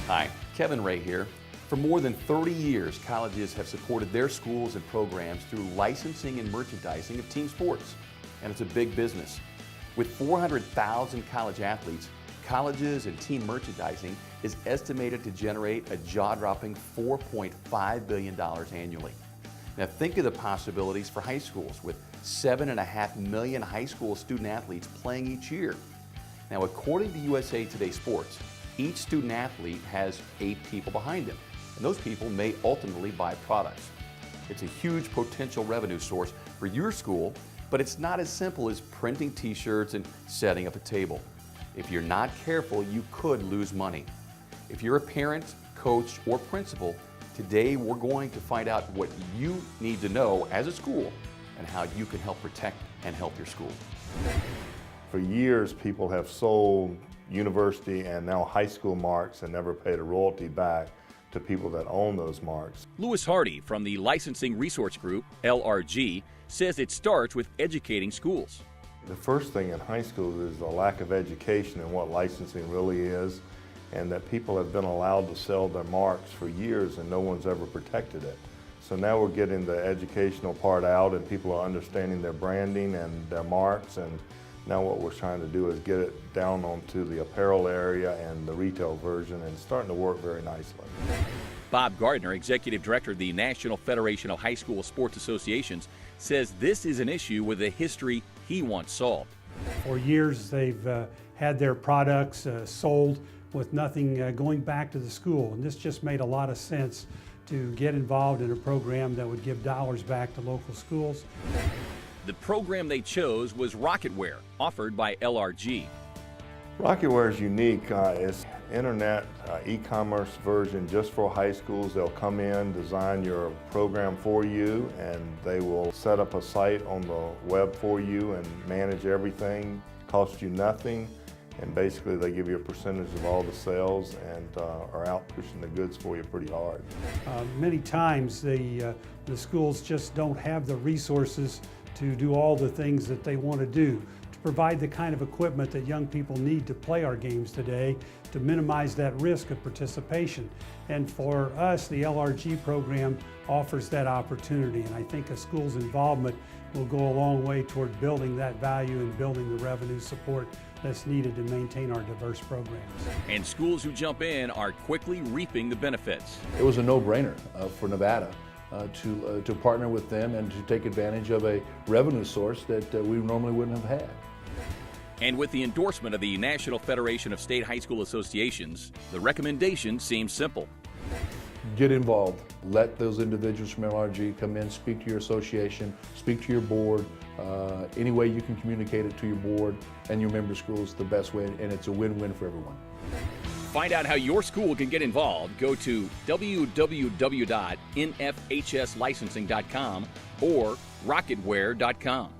Hi, Kevin Ray here. For more than 30 years, colleges have supported their schools and programs through licensing and merchandising of team sports, and it's a big business. With 400,000 college athletes, colleges and team merchandising is estimated to generate a jaw-dropping $4.5 billion annually. Now think of the possibilities for high schools with 7.5 million high school student athletes playing each year. Now according to USA Today Sports, each student athlete has 8 people behind them, and those people may ultimately buy products. It's a huge potential revenue source for your school, but it's not as simple as printing t-shirts and setting up a table. If you're not careful, you could lose money. If you're a parent, coach, or principal, today we're going to find out what you need to know as a school and how you can help protect and help your school. For years, people have sold university and now high school marks and never paid a royalty back to people that own those marks. Lewis Hardy from the Licensing Resource Group, LRG, says it starts with educating schools. The first thing in high school is the lack of education in what licensing really is, and that people have been allowed to sell their marks for years and no one's ever protected it. So now we're getting the educational part out and people are understanding their branding and their marks, and now what we're trying to do is get it down onto the apparel area and the retail version, and it's starting to work very nicely. Bob Gardner, Executive Director of the National Federation of High School Sports Associations, says this is an issue with a history he wants solved. For years they've had their products sold with nothing going back to the school, and this just made a lot of sense to get involved in a program that would give dollars back to local schools. The program they chose was Rocketware, offered by LRG. Rocketware is unique. It's internet e-commerce version just for high schools. They'll come in, design your program for you, and they will set up a site on the web for you and manage everything. Costs you nothing, and basically they give you a percentage of all the sales and are out pushing the goods for you pretty hard. Many times the schools just don't have the resources to do all the things that they want to do, to provide the kind of equipment that young people need to play our games today, to minimize that risk of participation. And for us, the LRG program offers that opportunity, and I think a school's involvement will go a long way toward building that value and building the revenue support that's needed to maintain our diverse programs. And schools who jump in are quickly reaping the benefits. It was a no-brainer for Nevada to partner with them and to take advantage of a revenue source that we normally wouldn't have had. And with the endorsement of the National Federation of State High School Associations, the recommendation seems simple. Get involved. Let those individuals from LRG come in, speak to your association, speak to your board. Any way you can communicate it to your board and your member school is the best way, and it's a win-win for everyone. Find out how your school can get involved. Go to www.nfhslicensing.com or rocketware.com.